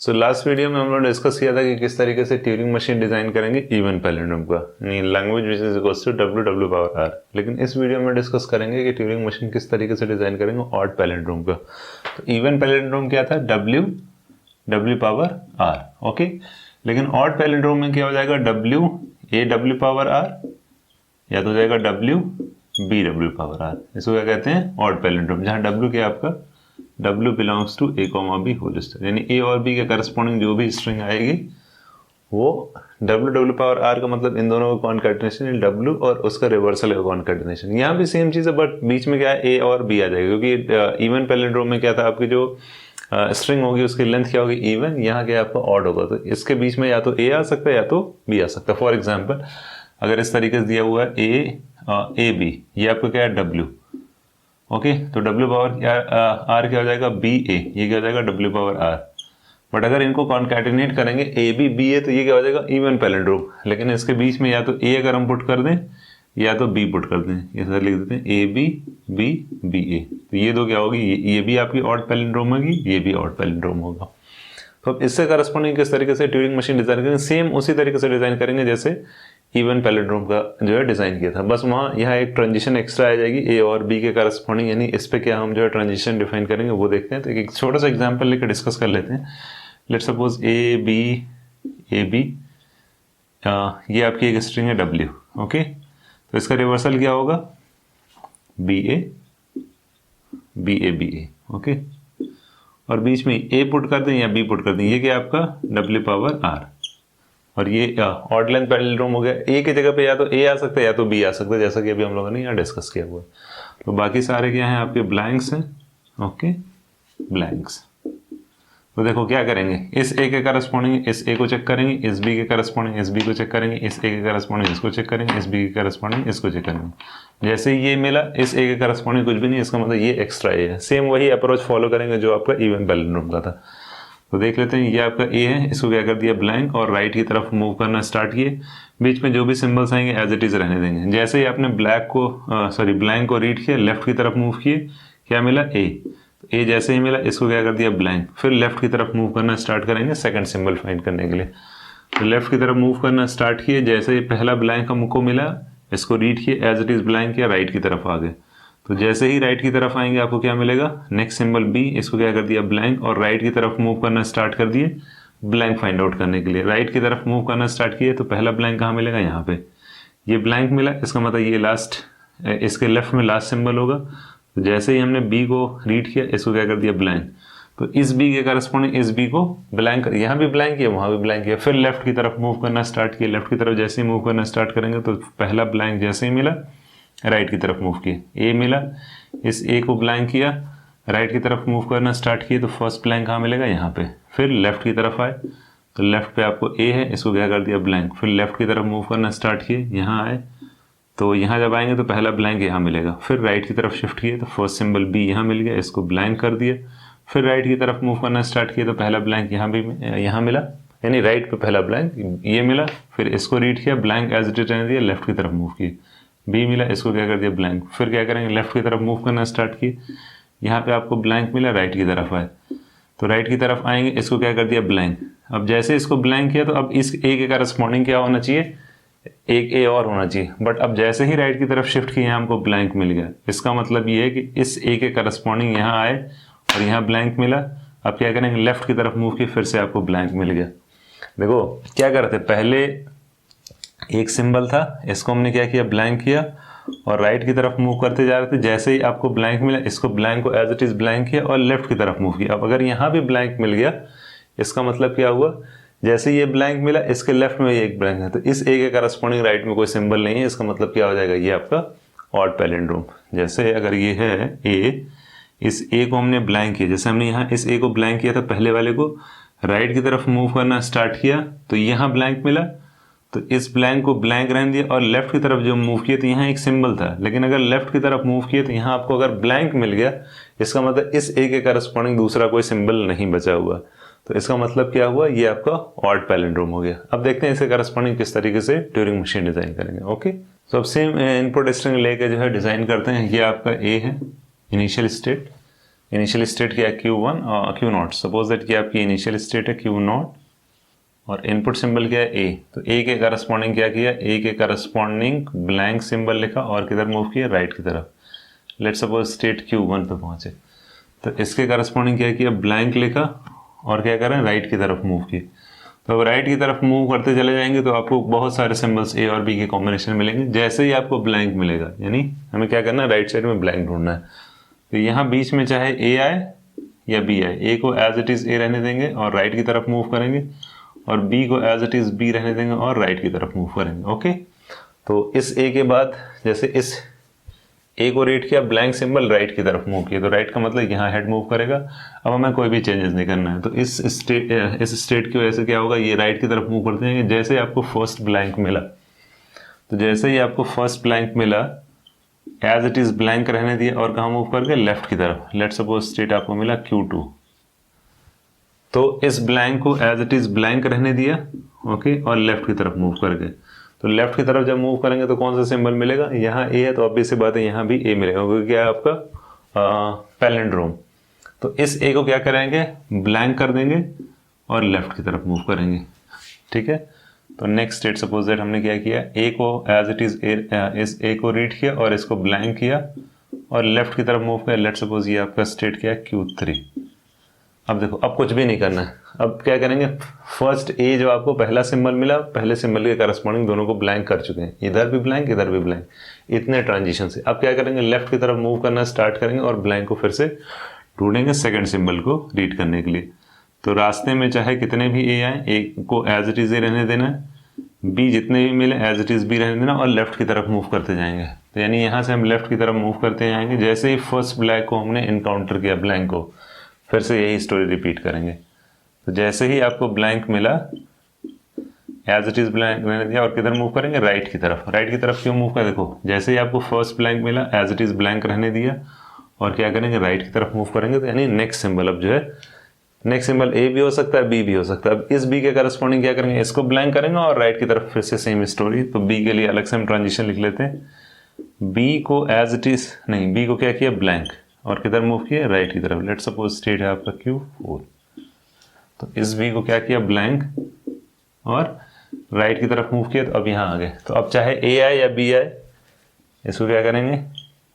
So last video में हम लोग डिस्कस किया था कि किस तरीके से ट्यूरिंग मशीन डिजाइन करेंगे इवन पैलिंड्रोम का, language which is equals to W power R. लेकिन इस वीडियो में डिस्कस करेंगे कि ट्यूरिंग मशीन किस तरीके से डिजाइन करेंगे ऑड पैलिंड्रोम का। तो इवन पैलिंड्रोम क्या था, डब्ल्यू पावर आर, ओके। लेकिन ऑड पैलिंड्रोम में क्या हो जाएगा, डब्ल्यू पावर आर या तो हो जाएगा डब्ल्यू पावर आर। इसको क्या कहते हैं, ऑड पैलिंड्रोम, जहाँ डब्ल्यू क्या आपका W belongs to A, B whole string, यानी A और B के करस्पॉन्डिंग जो भी स्ट्रिंग आएगी वो W पावर R का मतलब इन दोनों का कॉन्कैटिनेशन, W और उसका रिवर्सल का कॉन्कैटिनेशन। यहाँ भी सेम चीज़ है बट बीच में क्या है, A और B आ जाएगा, क्योंकि इवन पैलिंड्रोम में क्या था, आपकी जो स्ट्रिंग होगी उसकी लेंथ क्या होगी, इवन, यहाँ क्या आपका ऑड होगा। तो इसके बीच में या तो A आ सकता है या तो B आ सकता है। फॉर एग्जाम्पल अगर इस तरीके से दिया हुआ है A B, ये आपका क्या है W, ओके। तो W पावर R क्या हो जाएगा, BA, ये क्या हो जाएगा W पावर R। बट अगर इनको कॉन्कैटिनेट करेंगे AB BA तो ये क्या हो जाएगा, इवन पैलिंड्रोम। लेकिन इसके बीच में या तो A अगर हम पुट कर दें या तो B पुट कर दें, ये सर लिख देते हैं AB B BA, तो ये दो क्या होगी, ये भी आपकी ऑड पैलिंड्रोम होगी, ये भी ऑड पैलिंड्रोम होगा। तो अब इससे करस्पॉन्डिंग किस तरीके से ट्यूरिंग मशीन डिजाइन करेंगे, सेम उसी तरीके से डिजाइन करेंगे जैसे इवन पैलिंड्रोम का जो है डिजाइन किया था। बस वहाँ यहाँ एक ट्रांजिशन एक्स्ट्रा आ जाएगी A और B के करस्पॉन्डिंग, यानी इस पे क्या हम जो है ट्रांजिशन डिफाइन करेंगे वो देखते हैं। तो एक छोटा सा एग्जांपल लेकर डिस्कस कर लेते हैं। लेट्स सपोज A B ये आपकी एक स्ट्रिंग है W, ओके। तो इसका रिवर्सल क्या होगा, BA ओके। और बीच में A पुट कर दें या B पुट कर दें, ये क्या आपका W पावर R। और ये ऑड लेंथ पैलिंड्रोम हो गया। A की जगह पे या तो A आ सकता है या तो B आ सकता है, जैसा कि अभी हम लोगों ने यहाँ डिस्कस किया हुआ है। तो बाकी सारे क्या हैं आपके ब्लैंक्स हैं, ओके, ब्लैंक्स। तो देखो क्या करेंगे, इस A के करस्पॉन्डिंग इस A को चेक करेंगे, इस B के करस्पॉन्डिंग इस B को चेक करेंगे, इस A के करस्पॉन्डिंग इसको चेक करेंगे, इस B के करस्पॉन्डिंग इसको चेक करेंगे। जैसे ही ये मिला, इस A के करस्पॉन्डिंग कुछ भी नहीं, इसका मतलब ये एक्स्ट्रा A है। सेम वही अप्रोच फॉलो करेंगे जो आपका इवन पैलिंड्रोम का था। तो देख लेते हैं, ये आपका A है, इसको क्या कर दिया ब्लैंक, और राइट की तरफ मूव करना स्टार्ट किए। बीच में जो भी सिंबल्स आएंगे एज इट इज रहने देंगे। जैसे ही आपने ब्लैंक को रीड किया, लेफ्ट की तरफ मूव किए, क्या मिला A। तो A जैसे ही मिला, इसको क्या कर दिया ब्लैंक, फिर लेफ्ट की तरफ मूव करना स्टार्ट करेंगे सेकंड सिंबल फाइंड करने के लिए। तो लेफ्ट की तरफ मूव करना स्टार्ट किए, जैसे ही पहला ब्लैंक हमको मिला, इसको रीड किए, एज इट इज ब्लैंक किया, राइट की तरफ आ गए। तो जैसे ही राइट की तरफ आएंगे आपको क्या मिलेगा, नेक्स्ट सिंबल B, इसको क्या कर दिया ब्लैंक, और राइट की तरफ मूव करना स्टार्ट कर दिए ब्लैंक फाइंड आउट करने के लिए। राइट की तरफ मूव करना स्टार्ट किए तो पहला ब्लैंक कहाँ मिलेगा, यहाँ पे ये ब्लैंक मिला, इसका मतलब ये लास्ट, इसके लेफ्ट में लास्ट सिंबल होगा। तो जैसे ही हमने B को रीड किया, इसको क्या कर दिया ब्लैंक, तो इस B के करस्पॉन्डिंग इस B को ब्लैंक, यहाँ भी ब्लैंक किया वहाँ भी ब्लैंक किया। फिर लेफ्ट की तरफ मूव करना स्टार्ट किया, लेफ्ट की तरफ जैसे ही मूव करना स्टार्ट करेंगे तो पहला ब्लैंक जैसे ही मिला, राइट की तरफ मूव किए, A मिला, इस A को ब्लैंक किया, राइट की तरफ मूव करना स्टार्ट किए तो फर्स्ट ब्लैंक कहाँ मिलेगा, यहाँ पे। फिर लेफ्ट की तरफ आए तो लेफ्ट पे आपको A है, इसको क्या कर दिया ब्लैंक, फिर लेफ्ट की तरफ मूव करना स्टार्ट किए, यहाँ आए तो यहाँ जब आएंगे तो पहला ब्लैंक यहाँ मिलेगा। फिर राइट की तरफ शिफ्ट किए तो फर्स्ट सिंबल B यहाँ मिल गया, इसको ब्लैंक कर दिया। फिर राइट की तरफ मूव करना स्टार्ट किए तो पहला ब्लैंक यहाँ मिला, यानी राइट पे पहला ब्लैंक ये मिला। फिर इसको रीड किया, ब्लैंक एज इट इज रहने दिया, लेफ्ट की तरफ मूव किए, B मिला, इसको क्या कर दिया ब्लैंक। फिर क्या करेंगे, लेफ्ट की तरफ मूव करना स्टार्ट किए, यहाँ पे आपको ब्लैंक मिला, राइट की तरफ आए तो राइट की तरफ आएंगे, इसको क्या कर दिया ब्लैंक। अब जैसे इसको ब्लैंक किया तो अब इस A के करस्पॉन्डिंग क्या होना चाहिए, एक A और होना चाहिए। बट अब जैसे ही राइट की तरफ शिफ्ट किए, यहाँ हमको ब्लैंक मिल गया। इसका मतलब ये है कि इस A के करस्पॉन्डिंग यहाँ आए और यहाँ ब्लैंक मिला। अब क्या करेंगे, लेफ्ट की तरफ मूव किए, फिर से आपको ब्लैंक मिल गया। देखो क्या करते, पहले एक सिंबल था, इसको हमने क्या किया ब्लैंक किया, और राइट की तरफ मूव करते जा रहे थे। जैसे ही आपको ब्लैंक मिला, इसको ब्लैंक को एज इट इज ब्लैंक किया और लेफ्ट की तरफ मूव किया। अब अगर यहाँ भी ब्लैंक मिल गया, इसका मतलब क्या हुआ, जैसे ये ब्लैंक मिला, इसके लेफ्ट में एक ब्लैंक है, तो इस A के करस्पॉन्डिंग राइट में कोई सिंबल नहीं है, इसका मतलब क्या हो जाएगा, ये आपका ऑड पैलिंड्रोम। जैसे अगर ये है A, इस A को हमने ब्लैंक किया, जैसे हमने यहाँ इस A को ब्लैंक किया था, पहले वाले को राइट की तरफ मूव करना स्टार्ट किया तो यहाँ ब्लैंक मिला, तो इस ब्लैंक को ब्लैंक रहने दिया, और लेफ्ट की तरफ जो मूव किया तो यहाँ एक सिंबल था। लेकिन अगर लेफ्ट की तरफ मूव किया तो यहाँ आपको अगर ब्लैंक मिल गया, इसका मतलब इस A के करस्पॉन्डिंग दूसरा कोई सिंबल नहीं बचा हुआ। तो इसका मतलब क्या हुआ, ये आपका ऑड पैलिंड्रोम हो गया। अब देखते हैं इसके करस्पॉन्डिंग किस तरीके से ट्यूरिंग मशीन डिजाइन करेंगे, ओके। तो अब सेम इनपुट स्ट्रिंग लेके जो है डिजाइन करते हैं। ये आपका A है, इनिशियल स्टेट, इनिशियल स्टेट क्या है Q1 और Q0, सपोज दैट कि आपकी इनिशियल स्टेट है Q0 और इनपुट सिंबल क्या है A, तो A के करस्पॉन्डिंग क्या किया, A के करस्पॉन्डिंग ब्लैंक सिंबल लिखा और किधर मूव किया, राइट की तरफ। लेट सपोज स्टेट Q1 पे पहुंचे तो इसके करस्पॉन्डिंग क्या किया, ब्लैंक लिखा और क्या करें, राइट की तरफ मूव किए। तो अब राइट की तरफ मूव करते चले जाएंगे तो आपको बहुत सारे सिंबल्स A और B के कॉम्बिनेशन मिलेंगे। जैसे ही आपको ब्लैंक मिलेगा, यानी हमें क्या करना है, राइट साइड में ब्लैंक ढूंढना है। तो यहाँ बीच में चाहे A आए या B आए, A को एज इट इज़ A रहने देंगे और राइट की तरफ मूव करेंगे, और B को एज इट इज़ B रहने देंगे और राइट की तरफ मूव करेंगे। ओके, तो इस A के बाद जैसे इस A को रीड किया, ब्लैंक सिंबल राइट की तरफ मूव किया, तो राइट का मतलब यहाँ हेड मूव करेगा। अब हमें कोई भी चेंजेस नहीं करना है। तो इस स्टेट की वजह से क्या होगा, ये राइट की तरफ मूव करते हैं। जैसे ही आपको फर्स्ट ब्लैंक मिला, तो जैसे ही आपको फर्स्ट ब्लैंक मिला, एज इट इज़ ब्लैंक रहने दिया और कहाँ मूव करके, लेफ्ट की तरफ। लेट सपोज स्टेट आपको मिला Q2, तो इस ब्लैंक को एज इट इज़ ब्लैंक रहने दिया, ओके, और लेफ्ट की तरफ मूव करके। तो लेफ्ट की तरफ जब मूव करेंगे तो कौन सा सिंबल मिलेगा, यहाँ A है तो ऑब्वियस सी बात है यहाँ भी A मिलेगा, क्योंकि क्या है आपका पैलिंड्रोम। तो इस A को क्या करेंगे, ब्लैंक कर देंगे और लेफ्ट की तरफ मूव करेंगे। ठीक है, तो नेक्स्ट स्टेट सपोज दैट हमने क्या किया, A को एज इट इज़ इस A को रीड किया और इसको ब्लैंक किया और लेफ्ट की तरफ मूव किया। लेट सपोज ये आपका स्टेट क्या है, Q3। अब देखो, अब कुछ भी नहीं करना है। अब क्या करेंगे, फर्स्ट A जो आपको पहला सिंबल मिला, पहले सिंबल के करस्पॉन्डिंग दोनों को ब्लैंक कर चुके हैं, इधर भी ब्लैंक इधर भी ब्लैंक, इतने ट्रांजिशन से। अब क्या करेंगे, लेफ्ट की तरफ मूव करना स्टार्ट करेंगे और ब्लैंक को फिर से ढूंढेंगे सेकंड सिंबल को रीड करने के लिए। तो रास्ते में चाहे कितने भी A आए, A को एज इट इज़ A रहने देना है, B जितने भी मिले एज इट इज़ B रहने देना और लेफ्ट की तरफ मूव करते जाएंगे। तो यानी यहाँ से हम लेफ्ट की तरफ मूव करते जाएंगे। जैसे ही फर्स्ट ब्लैंक को हमने इनकाउंटर किया, ब्लैंक को, फिर से यही स्टोरी रिपीट करेंगे। तो जैसे ही आपको ब्लैंक मिला, एज इट इज़ ब्लैंक रहने दिया और किधर मूव करेंगे, राइट की तरफ। राइट की तरफ क्यों मूव कर, देखो जैसे ही आपको फर्स्ट ब्लैंक मिला, एज इट इज़ ब्लैंक रहने दिया और क्या करेंगे, राइट की तरफ मूव करेंगे। तो यानी नेक्स्ट सिंबल अब जो है, नेक्स्ट सिंबल A भी हो सकता है, B भी हो सकता है। अब इस B के करस्पॉन्डिंग क्या करेंगे, इसको ब्लैंक करेंगे और राइट की तरफ फिर से सेम स्टोरी। तो B के लिए अलग से हम ट्रांजिशन लिख लेते हैं। B को एज इट इज़ नहीं, B को क्या किया, ब्लैंक, और किधर मूव किया, राइट की तरफ। लेट सपोज स्टेट है आपका Q4, तो इस B को क्या किया, ब्लैंक, और राइट की तरफ मूव किया। तो अब यहाँ आ गए। तो अब चाहे A आए या B आए, इसको क्या करेंगे,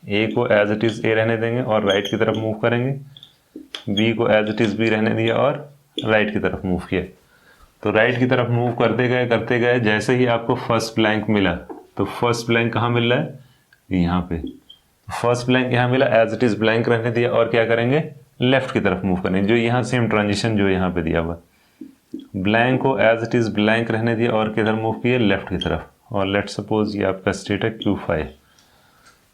A को एज इट इज़ A रहने देंगे और राइट की तरफ मूव करेंगे, B को एज इट इज़ B रहने दिया और राइट की तरफ मूव किया। तो राइट की तरफ मूव करते गए, जैसे ही आपको फर्स्ट ब्लैंक मिला, तो फर्स्ट ब्लैंक कहाँ मिल रहा है, यहाँ पे। फर्स्ट ब्लैंक यहाँ मिला, एज इट इज़ ब्लैंक रहने दिया और क्या करेंगे, लेफ्ट की तरफ मूव करेंगे। जो यहाँ सेम ट्रांजिशन जो यहाँ पे दिया हुआ, ब्लैंक को एज इट इज़ ब्लैंक रहने दिया और किधर मूव किए, लेफ्ट की तरफ। और लेट सपोज ये आपका स्टेट है Q5,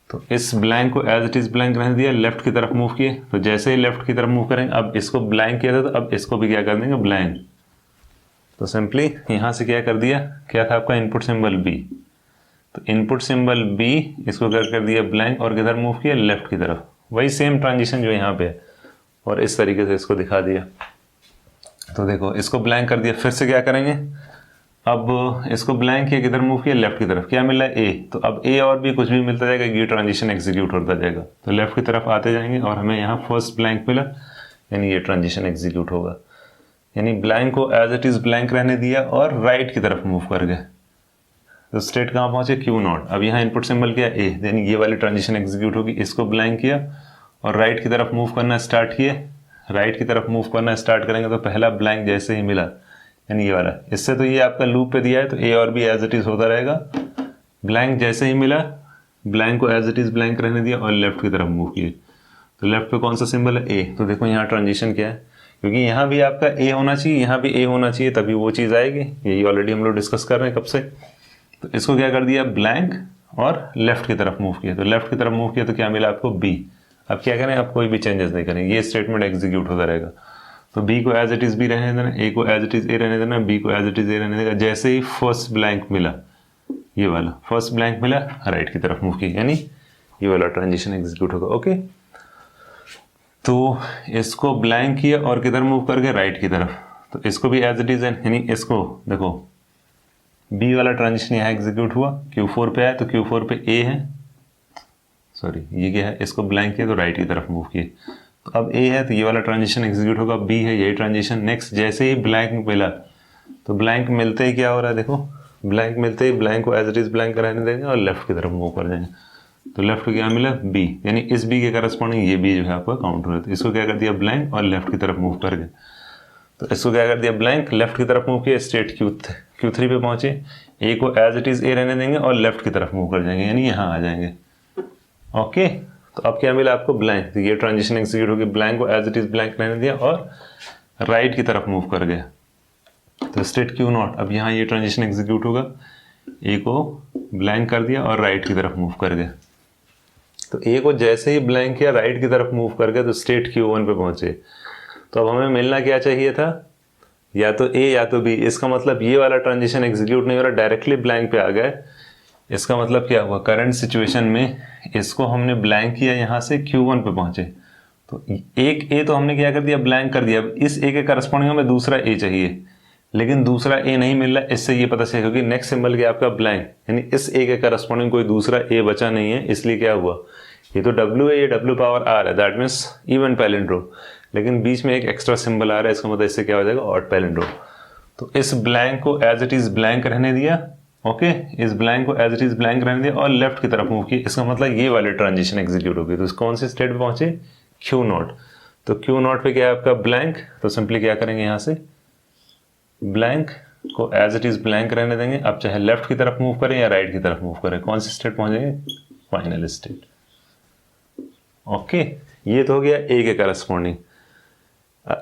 तो इस ब्लैंक को एज इट इज़ ब्लैंक रहने दिया, लेफ्ट की तरफ मूव किए। तो जैसे ही लेफ्ट की तरफ मूव करेंगे, अब इसको ब्लैंक किया था तो अब इसको भी क्या कर देंगे, ब्लैंक। तो सिंपली यहाँ से क्या कर दिया, क्या था आपका इनपुट सिंबल B, तो इनपुट सिंबल B इसको कर दिया ब्लैंक और किधर मूव किया, लेफ्ट की तरफ। वही सेम ट्रांजिशन जो यहाँ पे है, और इस तरीके से इसको दिखा दिया। तो देखो, इसको ब्लैंक कर दिया, फिर से क्या करेंगे, अब इसको ब्लैंक किया, किधर मूव किया, लेफ्ट की तरफ। क्या मिला है, A, तो अब A और B कुछ भी मिलता जाएगा, ये ट्रांजिशन एग्जीक्यूट होता जाएगा। तो लेफ्ट की तरफ आते जाएंगे और हमें यहाँ फर्स्ट ब्लैंक मिला, यानी ये ट्रांजिशन एग्जीक्यूट होगा। यानी ब्लैंक को एज इट इज़ ब्लैंक रहने दिया और राइट की तरफ मूव कर गए। तो स्टेट कहाँ पहुंचे, Q0। अब यहाँ इनपुट सिंबल क्या है, A, यानी ये वाली ट्रांजिशन एग्जीक्यूट होगी। इसको ब्लैंक किया और राइट की तरफ मूव करना स्टार्ट किए। राइट की तरफ मूव करना स्टार्ट करेंगे तो पहला ब्लैंक जैसे ही मिला, यानी ये वाला, इससे तो ये आपका लूप पे दिया है तो A और B एज इट इज़ होता रहेगा। ब्लैंक जैसे ही मिला, ब्लैंक को एज इट इज़ ब्लैंक रहने दिया और लेफ्ट की तरफ मूव किए। तो लेफ्ट पे कौन सा सिंबल है, A, तो देखो यहाँ ट्रांजिशन क्या है, क्योंकि यहाँ भी आपका A होना चाहिए, यहाँ भी A होना चाहिए, तभी वो चीज़ आएगी। यही ऑलरेडी हम लोग डिस्कस कर रहे हैं कब से। तो इसको क्या कर दिया, ब्लैंक, और लेफ्ट की तरफ मूव किया। तो लेफ्ट की तरफ मूव किया तो क्या मिला आपको, B। अब क्या करें, अब कोई भी चेंजेस नहीं करेंगे, ये स्टेटमेंट एग्जीक्यूट होता रहेगा। तो B को एज इट इज़ B रहने देना, A को एज इट इज़ A रहने देना, B को एज इट इज़ A रहने देगा। जैसे ही फर्स्ट ब्लैंक मिला, ये वाला फर्स्ट ब्लैंक मिला, राइट की तरफ मूव किया, यानी ये वाला ट्रांजिशन एग्जीक्यूट होगा। ओके, तो इसको ब्लैंक किया और किधर मूव कर गए, राइट की तरफ। तो इसको भी एज इट इज़, यानी इसको देखो, B वाला ट्रांजिशन यहाँ एग्जीक्यूट हुआ, Q4 पे आया तो Q4 पे A है, सॉरी ये क्या है, इसको ब्लैंक किया तो राइट की तरफ मूव किए। तो अब ए है तो ये वाला ट्रांजिशन एग्जीक्यूट होगा, बी है यही ट्रांजिशन। नेक्स्ट जैसे ही ब्लैंक मिला तो ब्लैंक मिलते ही क्या हो रहा है, देखो ब्लैंक मिलते ही ब्लैंक को एज इट इज ब्लैंक रहने देंगे और लेफ्ट की तरफ मूव कर जाएंगे। तो लेफ्ट को क्या मिला, बी, यानी इस बी के करस्पॉन्डिंग ये बी जो है आपका काउंट हो रहा है। तो इसको क्या कर दिया ब्लैंक और लेफ्ट की तरफ मूव कर गए। तो इसको क्या कर दिया ब्लैंक, लेफ्ट की तरफ मूव किया, स्टेट Q3 पे पहुंचे, ए को एज इट इज ए रहने देंगे और लेफ्ट की तरफ मूव कर जाएंगे, यानी यहाँ आ जाएंगे। ओके, तो अब क्या मिला आपको ब्लैंक, तो ये ट्रांजिशन एग्जीक्यूट होगी, ब्लैंक को एज इट इज ब्लैंक रहने दिया और राइट की तरफ मूव कर गया। तो स्टेट Q0, अब यहाँ ये ट्रांजिशन एग्जीक्यूट होगा, ए को ब्लैंक कर दिया और राइट की तरफ मूव कर गया। तो ए को जैसे ही ब्लैंक किया राइट की तरफ मूव कर गया तो स्टेट Q1 पे पहुंचे। तो अब हमें मिलना क्या चाहिए था, या तो ए या तो बी। इसका मतलब ये वाला ट्रांजिशन एग्जीक्यूट नहीं हो रहा, डायरेक्टली ब्लैंक पे आ गए। इसका मतलब क्या हुआ, करंट सिचुएशन में इसको हमने ब्लैंक किया, यहाँ से Q1 पे पहुंचे। तो एक ए तो हमने क्या कर दिया, ब्लैंक कर दिया। अब इस ए के करस्पॉन्डिंग हमें दूसरा ए चाहिए, लेकिन दूसरा ए नहीं मिल रहा। इससे ये पता चलेगा क्योंकि नेक्स्ट सिंबल क्या आपका ब्लैंक, यानी इस ए के करस्पॉन्डिंग कोई दूसरा ए बचा नहीं है। इसलिए क्या हुआ, ये तो W है, ये W पावर R है, दैट मीन्स इवन पैलिंड्रोम, लेकिन बीच में एक एक्स्ट्रा सिंबल आ रहा है, इसका मतलब इससे क्या हो जाएगा, ऑड पैलिंड्रोम। तो इस ब्लैंक को एज इट इज ब्लैंक रहने दिया, ओके, इस ब्लैंक को एज इट इज ब्लैंक रहने दिया और लेफ्ट की तरफ मूव किया। इसका मतलब ये वाले ट्रांजिशन एग्जीक्यूट होगी। तो कौन से स्टेट पे पहुंचे, Q0। तो Q0 पे क्या है आपका ब्लैंक, तो सिंपली क्या करेंगे, यहाँ से ब्लैंक को एज इट इज ब्लैंक रहने देंगे। अब चाहे लेफ्ट की तरफ मूव करें या राइट की तरफ मूव करें, कौन से स्टेट पहुंचेंगे, फाइनल स्टेट। ओके, ये तो हो गया ए के करस्पॉन्डिंग।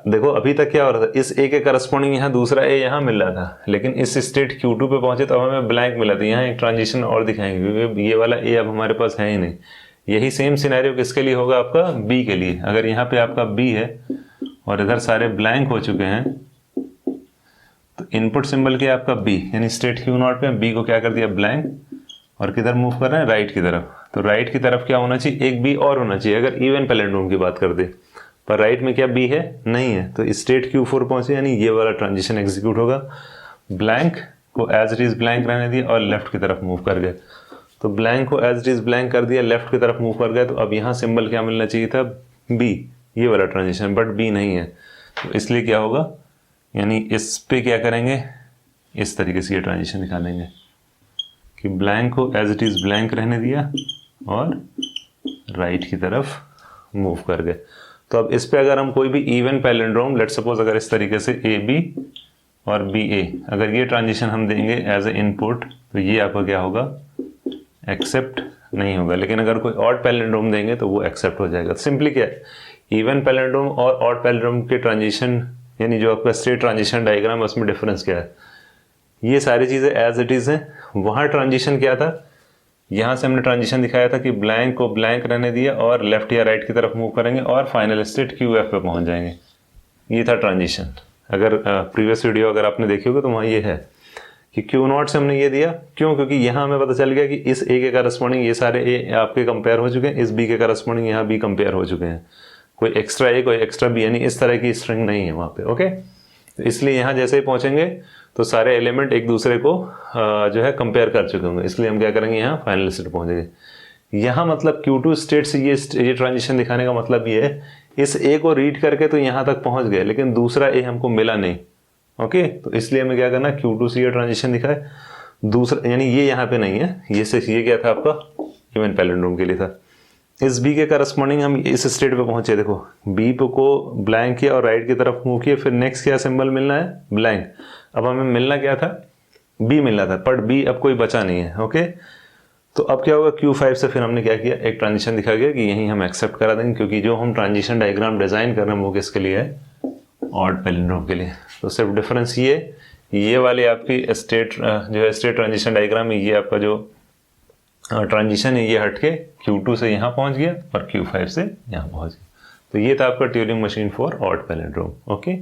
देखो अभी तक क्या हो रहा था, इस ए के करस्पॉन्डिंग यहाँ दूसरा ए यहाँ मिल रहा था, लेकिन इस स्टेट Q2 पे पहुंचे तो हमें ब्लैंक मिला था। यहाँ एक ट्रांजिशन और दिखाएंगे क्योंकि ये वाला ए अब हमारे पास है ही नहीं। यही सेम सिनेरियो किसके लिए होगा, आपका बी के लिए। अगर यहाँ पे आपका बी है और इधर सारे ब्लैंक हो चुके हैं, तो इनपुट सिंबल क्या आपका बी, यानी स्टेट Q0 पे बी को क्या कर दिया ब्लैंक और किधर मूव कर रहे हैं, राइट की तरफ। तो राइट की तरफ क्या होना चाहिए, एक बी और होना चाहिए अगर इवन पैलिंड्रोम की बात करते, पर राइट में क्या बी है, नहीं है। तो स्टेट Q4 पहुंचे, यानी ये वाला ट्रांजिशन एग्जीक्यूट होगा, ब्लैंक को एज इट इज ब्लैंक रहने दिया और लेफ्ट की तरफ मूव कर गए। तो ब्लैंक को एज इट इज ब्लैंक कर दिया, लेफ्ट की तरफ मूव कर गए। तो अब यहाँ सिंबल क्या मिलना चाहिए था, बी, ये वाला ट्रांजिशन, बट बी नहीं है। तो इसलिए क्या होगा, यानी इस पे क्या करेंगे, इस तरीके से ये ट्रांजिशन निकालेंगे कि ब्लैंक को एज इट इज ब्लैंक रहने दिया और राइट की तरफ मूव कर गए। तो अब इस पे अगर हम कोई भी इवन पैलिंड्रोम, लेट्स सपोज अगर इस तरीके से ए बी और बी ए, अगर ये ट्रांजिशन हम देंगे एज ए इनपुट, तो ये आपका क्या होगा, एक्सेप्ट नहीं होगा। लेकिन अगर कोई ऑड पैलिंड्रोम देंगे तो वो एक्सेप्ट हो जाएगा। सिंपली क्या है, इवन पैलिंड्रोम और ऑड पैलिंड्रोम के ट्रांजिशन, यानी जो आपका स्टेट ट्रांजिशन डायग्राम है उसमें डिफरेंस क्या है, ये सारी चीज़ें एज इट इज़ हैं। वहाँ ट्रांजिशन क्या था, यहाँ से हमने ट्रांजिशन दिखाया था कि ब्लैंक को ब्लैंक रहने दिया और लेफ्ट या राइट की तरफ मूव करेंगे और फाइनल स्टेट QF पे पहुँच जाएंगे। ये था ट्रांजिशन। अगर प्रीवियस वीडियो अगर आपने देखी होगी तो वहाँ ये है कि Q0 से हमने ये दिया, क्यों, क्योंकि यहाँ हमें पता चल गया कि इस ए के करस्पॉन्डिंग ये सारे ए आपके कंपेयर हो चुके हैं, इस बी के करस्पॉन्डिंग यहाँ बी कंपेयर हो चुके हैं, कोई एक्स्ट्रा ए कोई एक्स्ट्रा बी, यानी इस तरह की स्ट्रिंग नहीं है वहाँ पे। ओके, तो इसलिए यहाँ जैसे ही पहुँचेंगे तो सारे एलिमेंट एक दूसरे को जो है कंपेयर कर चुके होंगे, इसलिए हम क्या करेंगे, यहाँ फाइनल स्टेट पहुँचेंगे। यहाँ मतलब Q2 स्टेट से ये ट्रांजिशन दिखाने का मतलब ये है, इस ए को रीड करके तो यहाँ तक पहुँच गए, लेकिन दूसरा ए हमको मिला नहीं। ओके, तो इसलिए हमें क्या करना, Q2 से ये ट्रांजिशन दिखाए, दूसरा यानी ये यहाँ पे नहीं है, ये क्या था आपका इवन पैलिंड्रोम के लिए था। इस बी के करस्पॉन्डिंग हम इस स्टेट पे पहुंचे, देखो बी को ब्लैंक किया और राइट की तरफ मूव किया, फिर नेक्स्ट क्या सिंबल मिलना है, ब्लैंक। अब हमें मिलना क्या था, बी मिलना था, बट बी अब कोई बचा नहीं है। ओके, तो अब क्या होगा, Q5 से फिर हमने क्या किया, एक ट्रांजिशन दिखा गया कि यहीं हम एक्सेप्ट करा देंगे, क्योंकि जो हम ट्रांजिशन डायग्राम डिजाइन कर रहे हैं वो किसके लिए है, ऑड पैलिंड्रोम के लिए। तो सिर्फ डिफरेंस ये वाली आपकी स्टेट जो है स्टेट ट्रांजिशन डायग्राम में, ये आपका जो ट्रांजिशन है ये हटके Q2 से यहाँ पहुँच गया और Q5 से यहाँ पहुँच गया। तो ये था आपका Turing machine for odd palindrome. Okay.